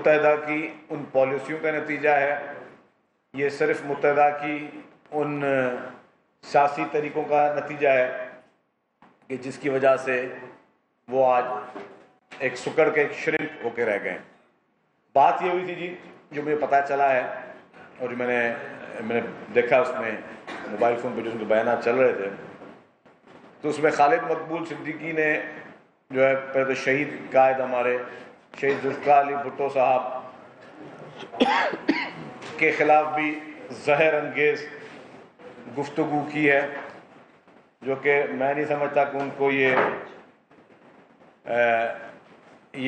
متحدہ کی ان پالیسیوں کا نتیجہ ہے، یہ صرف متحدہ کی ان سیاسی طریقوں کا نتیجہ ہے کہ جس کی وجہ سے وہ آج ایک سکڑ کے ایک شرنک ہو کے رہ گئے. بات یہ ہوئی تھی جی، جو مجھے پتہ چلا ہے اور جو میں نے دیکھا اس میں موبائل فون پہ جو ان کے بیانات چل رہے تھے، تو اس میں خالد مقبول صدیقی نے جو ہے پہلے تو شہید قائد ہمارے شہید ذوالفقار علی بھٹو صاحب کے خلاف بھی زہر انگیز گفتگو کی ہے، جو کہ میں نہیں سمجھتا کہ ان کو یہ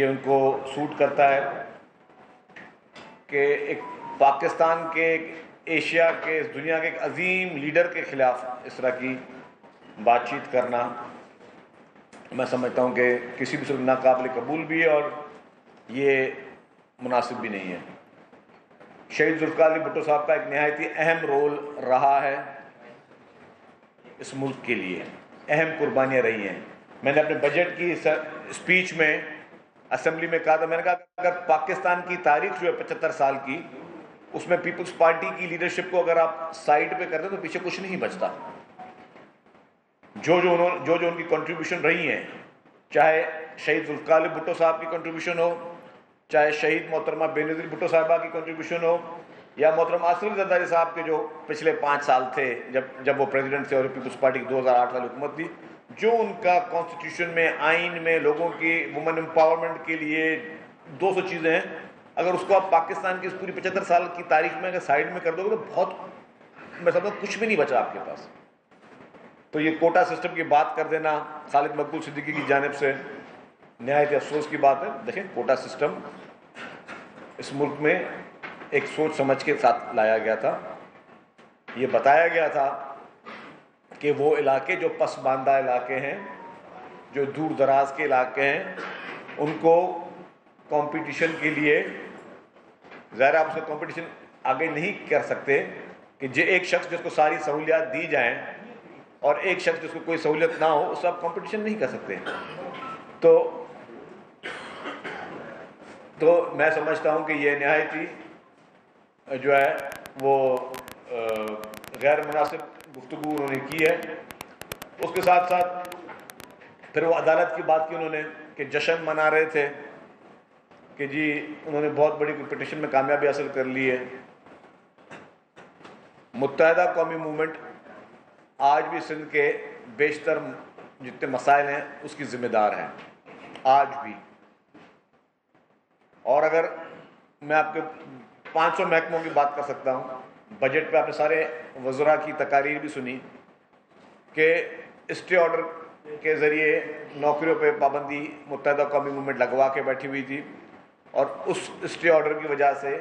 ان کو سوٹ کرتا ہے کہ ایک پاکستان کے، ایک ایشیا کے، اس دنیا کے ایک عظیم لیڈر کے خلاف اس طرح کی بات چیت کرنا. میں سمجھتا ہوں کہ کسی بھی صورت ناقابل قبول بھی ہے اور یہ مناسب بھی نہیں ہے. شہید ذوالفقار علی بھٹو صاحب کا ایک نہایت ہی اہم رول رہا ہے اس ملک کے لیے، اہم قربانیاں رہی ہیں. میں نے اپنے بجٹ کی اسپیچ میں اسمبلی میں کہا تھا، میں نے کہا کہ اگر پاکستان کی تاریخ جو ہے 75 سال کی، اس میں پیپلز پارٹی کی لیڈرشپ کو اگر آپ سائیڈ پہ کرتے تو پیچھے کچھ نہیں بچتا. جو ان کی کنٹریبیوشن رہی ہیں، چاہے شہید ذوالفقار علی بھٹو صاحب کی کنٹریبیوشن ہو، چاہے شہید محترمہ بینظیر بھٹو صاحبہ کی کنٹریبیوشن ہو، یا محترم آصف علی زرداری صاحب کے جو پچھلے 5 سال تھے جب وہ پریزیڈنٹ تھے اور پیپلز پارٹی کی 2008 والی حکومت تھی، جو ان کا کانسٹیٹیوشن میں، آئین میں لوگوں کی وومن امپاورمنٹ کے لیے 200 چیزیں ہیں، اگر اس کو آپ پاکستان کی اس پوری 75 سال کی تاریخ میں اگر سائیڈ میں کر دو گے تو بہت، میں سمجھتا ہوں کچھ بھی نہیں بچا آپ کے پاس. تو یہ کوٹا سسٹم کی بات کر دینا خالد مقبول صدیقی کی جانب سے نہایت افسوس کی بات ہے. دیکھیں، کوٹا سسٹم اس ملک میں ایک سوچ سمجھ کے ساتھ لایا گیا تھا. یہ بتایا گیا تھا کہ وہ علاقے جو پسماندہ علاقے ہیں، جو دور دراز کے علاقے ہیں، ان کو کمپٹیشن کے لیے، ظاہر آپ سے کمپٹیشن آگے نہیں کر سکتے کہ ایک شخص جس کو ساری سہولیات دی جائیں اور ایک شخص جس کو کوئی سہولیت نہ ہو، اس سے آپ کمپٹیشن نہیں کر سکتے. تو میں سمجھتا ہوں کہ یہ نہایت ہی جو ہے وہ غیر مناسب گفتگو انہوں نے کی ہے. اس کے ساتھ ساتھ پھر وہ عدالت کی بات کی انہوں نے کہ جشن منا رہے تھے کہ جی انہوں نے بہت بڑی پٹیشن میں کامیابی حاصل کر لی ہے. متحدہ قومی موومنٹ آج بھی سندھ کے بیشتر جتنے مسائل ہیں اس کی ذمہ دار ہے، آج بھی. اور اگر میں آپ کے 500 محکموں کی بات کر سکتا ہوں، بجٹ پہ آپ نے سارے وزراء کی تقاریر بھی سنی کہ اسٹے آرڈر کے ذریعے نوکریوں پہ پابندی متحدہ قومی موومنٹ لگوا کے بیٹھی ہوئی تھی، اور اس اسٹے آرڈر کی وجہ سے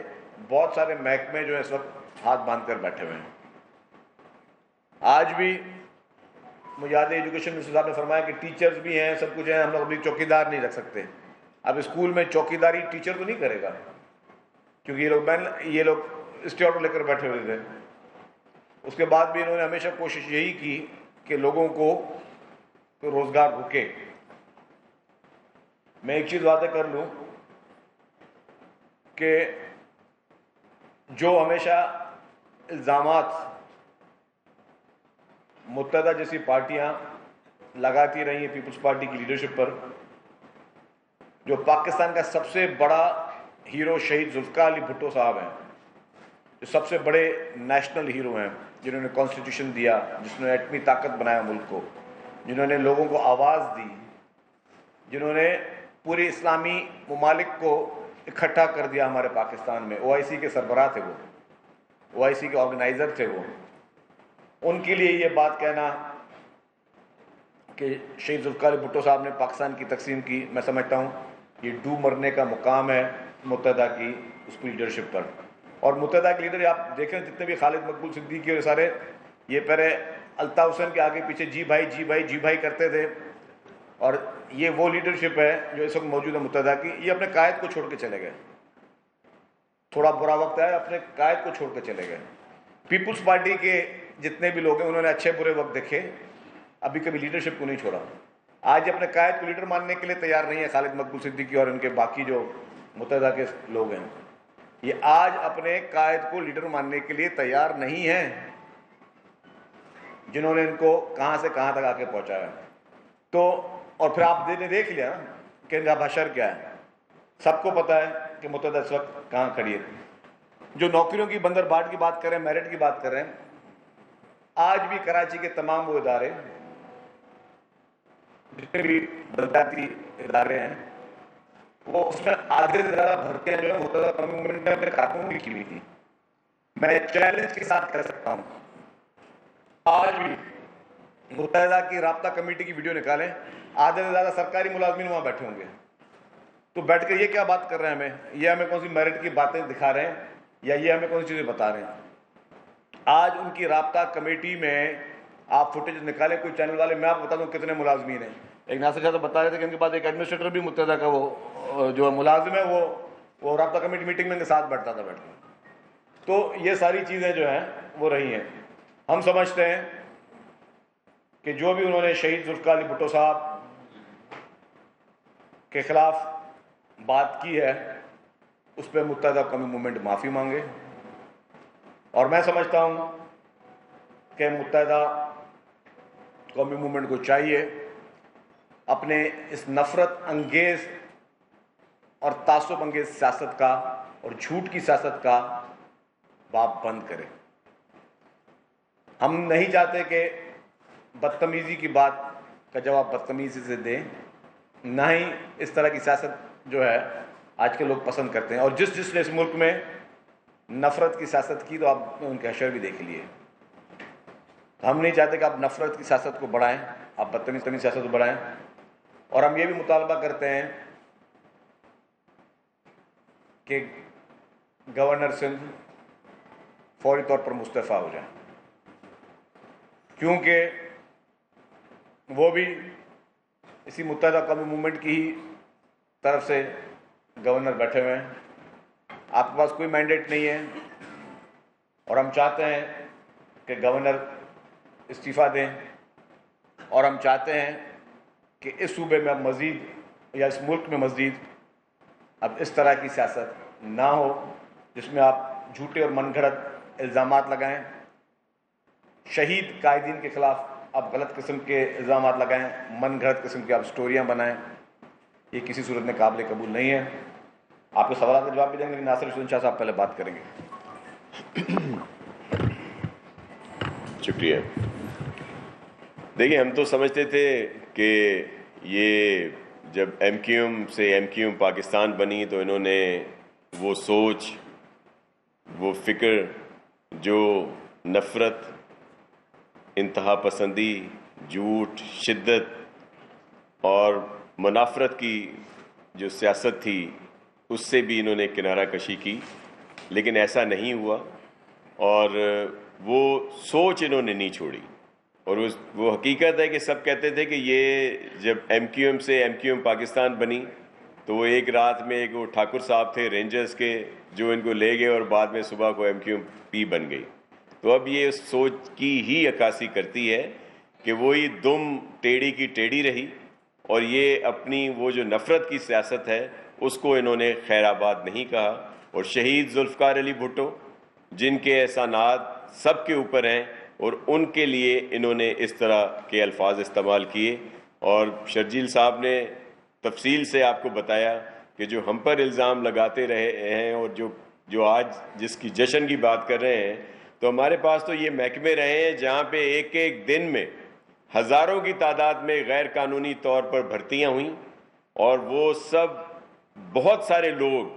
بہت سارے محکمے جو ہیں اس وقت ہاتھ باندھ کر بیٹھے ہوئے ہیں. آج بھی مجھے یاد ہے ایجوکیشن منسٹر صاحب نے فرمایا کہ ٹیچرز بھی ہیں، سب کچھ ہیں، ہم لوگ ابھی چوکیدار نہیں رکھ سکتے. اب اسکول میں چوکیداری ٹیچر تو نہیں کرے گا، کیونکہ یہ لوگ اسٹے آرڈر لے کر بیٹھے ہوئے تھے. اس کے بعد بھی انہوں نے ہمیشہ کوشش یہی کی کہ لوگوں کو روزگار رکے. میں ایک چیز واضح کر لوں کہ جو ہمیشہ الزامات متحدہ جیسی پارٹیاں لگاتی رہی ہیں پیپلز پارٹی کی لیڈرشپ پر، جو پاکستان کا سب سے بڑا ہیرو شہید ذوالفقار علی بھٹو صاحب ہیں، جو سب سے بڑے نیشنل ہیرو ہیں، جنہوں نے کانسٹیٹیوشن دیا، جس نے ایٹمی طاقت بنایا ملک کو، جنہوں نے لوگوں کو آواز دی، جنہوں نے پورے اسلامی ممالک کو اکٹھا کر دیا ہمارے پاکستان میں. OIC کے سربراہ تھے وہ، OIC کے آرگنائزر تھے وہ. ان کے لیے یہ بات کہنا کہ شہید ذوالفقار علی بھٹو صاحب نے پاکستان کی تقسیم کی، میں سمجھتا ہوں یہ ڈوب مرنے کا مقام ہے متحدہ کی اس کی لیڈرشپ پر. اور متحدہ کے لیڈر آپ دیکھیں جتنے بھی خالد مقبول صدیقی اور سارے، یہ پہلے الطاف حسین کے آگے پیچھے جی بھائی جی بھائی جی بھائی کرتے تھے، اور یہ وہ لیڈرشپ ہے جو اس وقت موجود ہے متحدہ کی. یہ اپنے قائد کو چھوڑ کے چلے گئے، تھوڑا برا وقت ہے، اپنے قائد کو چھوڑ کے چلے گئے. پیپلز پارٹی کے جتنے بھی لوگ ہیں انہوں نے اچھے برے وقت دیکھے، ابھی کبھی لیڈرشپ کو نہیں چھوڑا. آج اپنے قائد کو لیڈر ماننے کے لیے تیار نہیں ہے خالد مقبول صدیقی اور ان کے باقی جو متحدہ کے لوگ ہیں، یہ آج اپنے قائد کو لیڈر ماننے کے لیے تیار نہیں ہیں، جنہوں نے ان کو کہاں سے کہاں تک آ کے پہنچایا۔ تو اور پھر آپ نے دیکھ لیا کہ ان کا بشر کیا ہے، سب کو پتا ہے کہ متحدہ اس وقت کہاں کھڑی ہے۔ جو نوکریوں کی بندر باٹ کی بات کر رہے ہیں، میرٹ کی بات کر رہے ہیں، آج بھی کراچی کے تمام وہ ادارے جتنے بھی بلدیاتی ادارے ہیں، وہ اس میں آدھے سے زیادہ بھرتیاں جو ہے متحدہ قومی موومنٹ نے اپنے خاتون میں کی ہوئی تھی۔ میں چیلنج کے ساتھ کہہ سکتا ہوں، آج بھی متحدہ کی رابطہ کمیٹی کی ویڈیو نکالیں، آدھے سے زیادہ سرکاری ملازمین وہاں بیٹھے ہوں گے، تو بیٹھ کے یہ کیا بات کر رہے ہیں ہمیں، یہ ہمیں کون سی میرٹ کی باتیں دکھا رہے ہیں، یا یہ ہمیں کون سی چیزیں بتا رہے ہیں۔ آج ان کی رابطہ کمیٹی میں آپ فوٹیج نکالیں کوئی چینل والے، میں آپ کو بتا دوں کتنے ملازمین ہیں۔ ایک ناصر شاہ تو بتا رہے تھے کہ ان کے پاس ایک ایڈمنسٹریٹر بھی متحدہ کا وہ جو ملازم ہے وہ رابطہ کمیٹی میٹنگ میں ان کے ساتھ بیٹھتا تھا بیٹھ کے۔ تو یہ ساری چیزیں جو ہیں وہ رہی ہیں۔ ہم سمجھتے ہیں کہ جو بھی انہوں نے شہید ذوالفقار علی بھٹو صاحب کے خلاف بات کی ہے، اس پہ متحدہ قومی موومنٹ معافی مانگے، اور میں سمجھتا ہوں کہ متحدہ قومی موومنٹ کو چاہیے اپنے اس نفرت انگیز اور تعصب انگیز سیاست کا اور جھوٹ کی سیاست کا باب بند کرے۔ ہم نہیں چاہتے کہ بدتمیزی کی بات کا جواب بدتمیزی سے دیں، نہ ہی اس طرح کی سیاست جو ہے آج کے لوگ پسند کرتے ہیں، اور جس نے اس ملک میں نفرت کی سیاست کی تو آپ نے ان کے حشر بھی دیکھ لیے۔ ہم نہیں چاہتے کہ آپ نفرت کی سیاست کو بڑھائیں، آپ بدتمیزی سیاست کو بڑھائیں، اور ہم یہ بھی مطالبہ کرتے ہیں کہ گورنر سندھ فوری طور پر مستعفی ہو جائیں، کیونکہ وہ بھی اسی متحدہ قومی موومنٹ کی ہی طرف سے گورنر بیٹھے ہوئے ہیں۔ آپ کے پاس کوئی مینڈیٹ نہیں ہے، اور ہم چاہتے ہیں کہ گورنر استعفیٰ دیں، اور ہم چاہتے ہیں کہ اس صوبے میں اب مزید یا اس ملک میں مزید اب اس طرح کی سیاست نہ ہو جس میں آپ جھوٹے اور من گھڑت الزامات لگائیں، شہید قائدین کے خلاف آپ غلط قسم کے الزامات لگائیں، من گھڑت قسم کی آپ سٹوریاں بنائیں، یہ کسی صورت میں قابل قبول نہیں ہے۔ آپ کے سوالات کا جواب بھی دیں گے، لیکن ناصر حسین شاہ صاحب پہلے بات کریں گے۔ شکریہ۔ دیکھیں، ہم تو سمجھتے تھے کہ یہ جب ایم کیو ایم پاکستان بنی تو انہوں نے وہ سوچ، وہ فکر جو نفرت، انتہا پسندی، جھوٹ، شدت اور منافرت کی جو سیاست تھی، اس سے بھی انہوں نے کنارہ کشی کی، لیکن ایسا نہیں ہوا، اور وہ سوچ انہوں نے نہیں چھوڑی۔ اور وہ حقیقت ہے کہ سب کہتے تھے کہ یہ جب ایم کیو ایم پاکستان بنی تو وہ ایک رات میں ایک وہ ٹھاکر صاحب تھے رینجرز کے جو ان کو لے گئے، اور بعد میں صبح کو ایم کیو ایم پی بن گئی۔ تو اب یہ اس سوچ کی ہی عکاسی کرتی ہے کہ وہی دم ٹیڑھی کی ٹیڑھی رہی، اور یہ اپنی وہ جو نفرت کی سیاست ہے اس کو انہوں نے خیر آباد نہیں کہا۔ اور شہید ذوالفقار علی بھٹو جن کے احسانات سب کے اوپر ہیں، اور ان کے لیے انہوں نے اس طرح کے الفاظ استعمال کیے، اور شرجیل صاحب نے تفصیل سے آپ کو بتایا کہ جو ہم پر الزام لگاتے رہے ہیں اور جو آج جس کی جشن کی بات کر رہے ہیں، تو ہمارے پاس تو یہ محکمے رہے ہیں جہاں پہ ایک ایک دن میں ہزاروں کی تعداد میں غیر قانونی طور پر بھرتیاں ہوئیں، اور وہ سب بہت سارے لوگ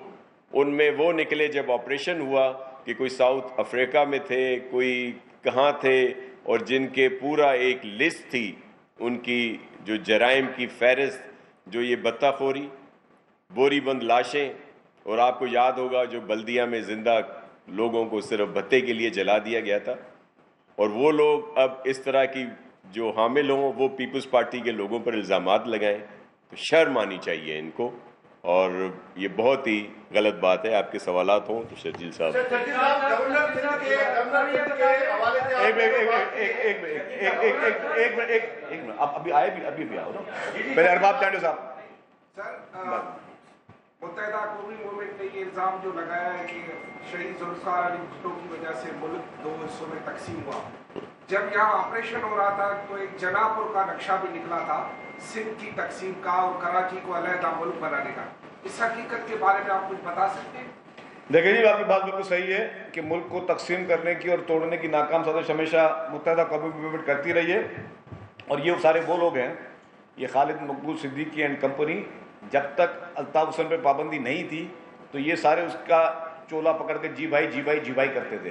ان میں وہ نکلے جب آپریشن ہوا کہ کوئی ساؤتھ افریقہ میں تھے، کوئی کہاں تھے، اور جن کے پورا ایک لسٹ تھی ان کی جو جرائم کی فہرست، جو یہ بتہ خوری، بوری بند لاشیں، اور آپ کو یاد ہوگا جو بلدیہ میں زندہ لوگوں کو صرف بھتے کے لیے جلا دیا گیا تھا، اور وہ لوگ اب اس طرح کی جو حامل ہوں وہ پیپلز پارٹی کے لوگوں پر الزامات لگائیں، تو شرم آنی چاہیے ان کو، اور یہ بہت ہی غلط بات ہے۔ آپ کے سوالات ہوں تو شرجیل صاحب۔ ابھی آئے بھی ابھی آؤ نا، پہلے ارباب چانڈے صاحب۔ متحدہ قومی موومنٹ نے یہ الزام جو لگایا ہے کہ شہید ذوالفقار علی بھٹو کی وجہ سے ملک دو حصوں میں تقسیم ہوا. جب یہاں آپریشن ہو رہا تھا تو ایک جنا پور کا نقشہ بھی نکلا تھا سندھ کی تقسیم کا اور کراچی کو علیحدہ ملک بنانے کا. اس حقیقت کے بارے میں آپ کچھ بتا سکتے ہیں؟ دیکھیں جی، آپ کی بات بالکل صحیح ہے کہ ملک کو تقسیم کرنے کی اور توڑنے کی ناکام سازش ہمیشہ متحدہ قومی موومنٹ کرتی رہی ہے. اور یہ سارے وہ لوگ ہیں، یہ خالد مقبول صدیقی اینڈ کمپنی، جب تک الطاف حسین پہ پابندی نہیں تھی تو یہ سارے اس کا چولا پکڑ کے جی بھائی جی بھائی جی بھائی کرتے تھے.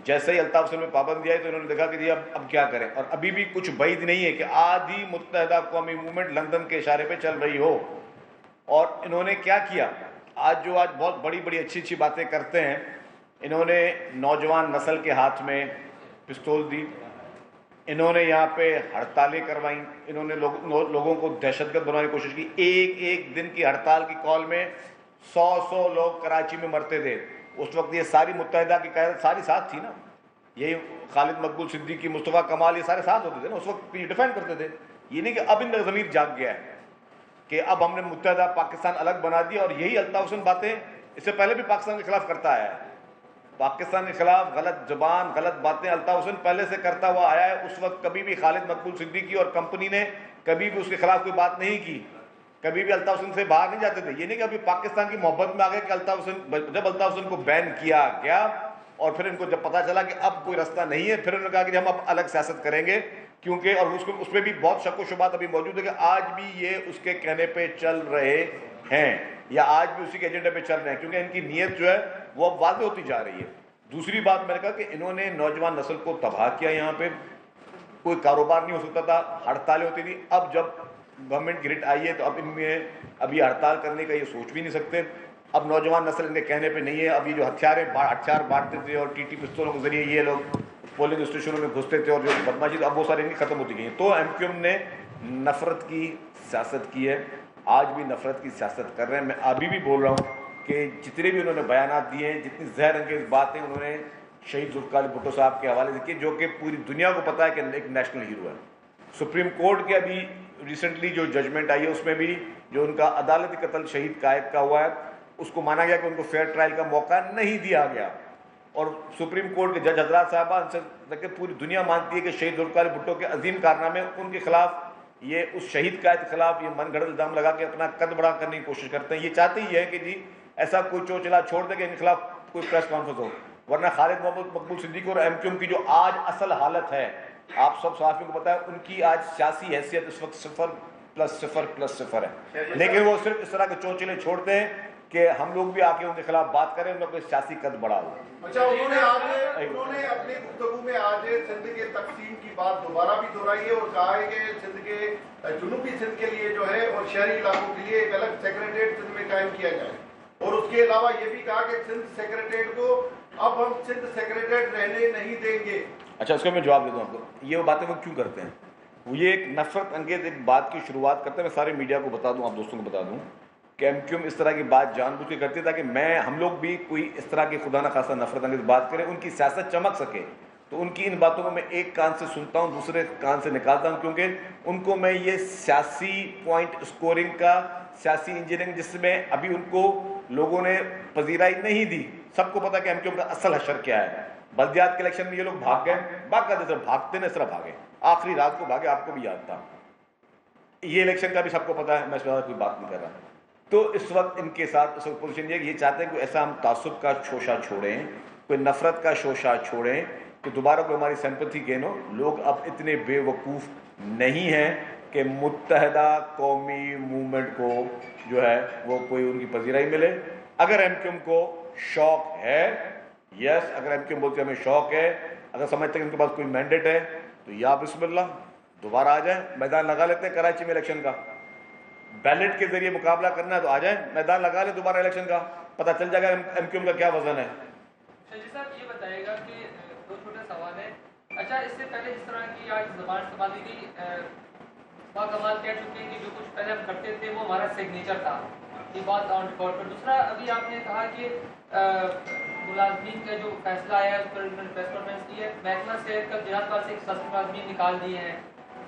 جیسے ہی الطاف حسین پہ پابندی آئی تو انہوں نے دیکھا کہ جی اب کیا کریں. اور ابھی بھی کچھ بعید نہیں ہے کہ آدھی متحدہ قومی موومنٹ لندن کے اشارے پہ چل رہی ہو. اور انہوں نے کیا کیا، آج بہت بڑی بڑی اچھی اچھی باتیں کرتے ہیں، انہوں نے نوجوان نسل کے ہاتھ میں پستول دی، انہوں نے یہاں پہ ہڑتالیں کروائیں، انہوں نے لوگوں کو دہشت گرد بنانے کی کوشش کی. ایک دن کی ہڑتال کی کال میں 100 لوگ کراچی میں مرتے تھے. اس وقت یہ ساری متحدہ کی قیادت ساری ساتھ تھی نا، یہی خالد مقبول صدیقی، مصطفیٰ کمال، یہ سارے ساتھ ہوتے تھے نا اس وقت، یہ ڈیفینڈ کرتے تھے. یہ نہیں کہ اب ان کا ضمیر جاگ گیا ہے کہ اب ہم نے متحدہ پاکستان الگ بنا دیا. اور یہی الطاف حسین باتیں اس سے پہلے بھی پاکستان کے خلاف کرتا آیا ہے. پاکستان کے خلاف غلط زبان، غلط باتیں الطاف حسین پہلے سے کرتا ہوا آیا ہے. اس وقت کبھی بھی خالد مقبول صدیقی اور کمپنی نے کبھی بھی اس کے خلاف کوئی بات نہیں کی، کبھی بھی الطاف حسین سے باہر نہیں جاتے تھے. یہ نہیں کہ ابھی پاکستان کی محبت میں آ گئے کہ الطاف حسین، جب الطاف حسین کو بین کیا گیا اور پھر ان کو جب پتا چلا کہ اب کوئی رستہ نہیں ہے، پھر انہوں نے کہا کہ ہم اب الگ سیاست کریں گے. کیونکہ اور اس پہ بھی بہت شک و شبہات ابھی موجود ہے کہ آج بھی یہ اس کے کہنے پہ چل رہے ہیں یا آج بھی اسی کے ایجنڈے پہ چل رہے ہیں، کیونکہ ان کی نیت جو ہے وہ اب واضح ہوتی جا رہی ہے. دوسری بات میں نے کہا کہ انہوں نے نوجوان نسل کو تباہ کیا. یہاں پہ کوئی کاروبار نہیں ہو سکتا تھا، ہڑتالیں ہوتی تھی. اب جب گورنمنٹ کی رٹ آئی ہے تو اب ان میں اب یہ ہڑتال کرنے کا یہ سوچ بھی نہیں سکتے. اب نوجوان نسل ان کے کہنے پہ نہیں ہے. اب یہ جو ہتھیار بانٹتے تھے اور ٹی ٹی پستولوں کے ذریعے یہ لوگ پولنگ اسٹیشنوں میں گھستے تھے اور جو بدماشی، اب وہ ساری ان کی ختم ہوتی گئی. تو ایم کیو ایم نے نفرت کی سیاست کی ہے، آج بھی نفرت کی سیاست کر رہے ہیں. میں ابھی بھی بول رہا ہوں کہ جتنے بھی انہوں نے بیانات دیے ہیں، جتنی زہر انگیز باتیں انہوں نے شہید ذوالفقار علی بھٹو صاحب کے حوالے سے کی، جو کہ پوری دنیا کو پتہ ہے کہ ایک نیشنل ہیرو ہے. سپریم کورٹ کے ابھی ریسنٹلی جو ججمنٹ آئی ہے اس میں بھی جو ان کا عدالتی قتل شہید قائد کا ہوا ہے، اس کو مانا گیا کہ ان کو فیئر ٹرائل کا موقع نہیں دیا گیا. اور سپریم کورٹ کے جج حضرات صاحبان سے پوری دنیا مانتی ہے کہ شہید ذوالفقار علی بھٹو کے عظیم کارنامے، ان کے خلاف یہ اس شہید قائد کے خلاف یہ من گھڑت الزام لگا کے اپنا قد بڑا کرنے کی کوشش کرتے ہیں. یہ چاہتے ہی ہے کہ جی ایسا کوئی چوچلا چھوڑ دے کہ ان کے خلاف کوئی پریس کانفرنس ہو. ورنہ خالد محمد مقبول صدیقی اور ایم کیو ایم کی جو آج اصل حالت ہے، آپ سب صحافیوں کو پتا ہے، ان کی آج سیاسی حیثیت اس وقت 0+0+0 ہے. لیکن وہ صرف اس طرح کے چوچلے چھوڑتے ہیں کہ ہم لوگ بھی آ کے ان کے خلاف بات کریں، ان کا کوئی سیاسی قد بڑھا ہو. اچھا، انہوں نے اپنی گفتگو میں آج سندھ کے تقسیم کی بات دوبارہ بھی دہرائی ہے اور کہا ہے کہ سندھ کے جنوبی سندھ کے لیے جو ہے اور شہری علاقوں کے لیے ایک الگ سیکریٹریٹ سندھ میں قائم کیا جائے. اور اس کے علاوہ یہ بھی کہا کہ سندھ سیکریٹریٹ کو اب ہم سندھ سیکریٹریٹ رہنے نہیں دیں گے. اچھا، اس کا میں جواب دیتا ہوں آپ کو. یہ باتیں وہ کیوں کرتے ہیں؟ وہ یہ ایک نفرت انگیز ایک بات کی شروعات کرتے ہیں. میں سارے میڈیا کو بتا دوں، آپ دوستوں کو بتا دوں کہ ایم کیو ایم اس طرح کی بات جان بوجھ کے کرتی ہے تاکہ ہم لوگ بھی کوئی اس طرح کی خدا نخواستہ نفرت انگیز بات کریں، ان کی سیاست چمک سکے. تو ان کی ان باتوں کو میں ایک کان سے سنتا ہوں، دوسرے کان سے نکالتا ہوں، کیونکہ ان کو میں یہ سیاسی پوائنٹ اسکورنگ کا، سیاسی انجینئرنگ جس میں ابھی ان کو لوگوں نے پذیرائی نہیں دی. سب کو پتا کہ ایم کیو ایم کا اصل حشر کیا ہے. بلدیات کے الیکشن میں یہ لوگ بھاگ گئے، باقی جیسے بھاگتے نا اس طرح بھاگے، آخری رات کو بھاگے، آپ کو بھی یاد تھا. یہ الیکشن کا بھی سب کو پتا ہے، میں اس بارے کوئی بات نہیں کر رہا. تو اس وقت ان کے ساتھ اس وقت پوزیشن یہ چاہتے ہیں کہ ایسا ہم تعصب کا شوشہ چھوڑیں، کوئی نفرت کا شوشہ چھوڑیں کہ دوبارہ کوئی ہماری سمپتھی گین ہو. لوگ اب اتنے بے وقوف نہیں ہیں کہ متحدہ قومی موومنٹ کو جو ہے وہ کوئی ان کی پذیرائی ملے. اگر ایم کیو ایم کو شوق ہے، یس، اگر ایم کیو ایم بولتے ہمیں شوق ہے، اگر سمجھتے ہیں کہ ان کے پاس کوئی مینڈیٹ ہے تو یا بسم اللہ دوبارہ آ جائیں، میدان لگا لیتے ہیں کراچی میں الیکشن کا. بیلٹ کے ذریعے مقابلہ کرنا ہے تو آ جائیں، میدان لگا لیں دوبارہ الیکشن کا، پتہ چل جائے گا ایم کیو ایم کا کیا وزن ہے. جی صاحب، یہ بتائیے گا کہ دو چھوٹے سوال ہیں. اچھا، اس سے پہلے جس طرح کی آج زبان استعمال کی گئی، کمال کہہ چکے ہیں کہ جو کچھ پہلے ہم کرتے تھے وہ ہمارا سگنیچر تھا، یہ بات آن ریکارڈ پر. دوسرا، ابھی آپ نے کہا کہ ملازمین کا جو فیصلہ آیا ہے اس پر پریس کانفرنس کی ہے، محکمہ صحت کا 13 سے 67 ملازمین نکال دیے ہیں.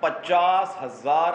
50,000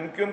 MQM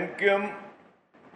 MQM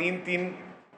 3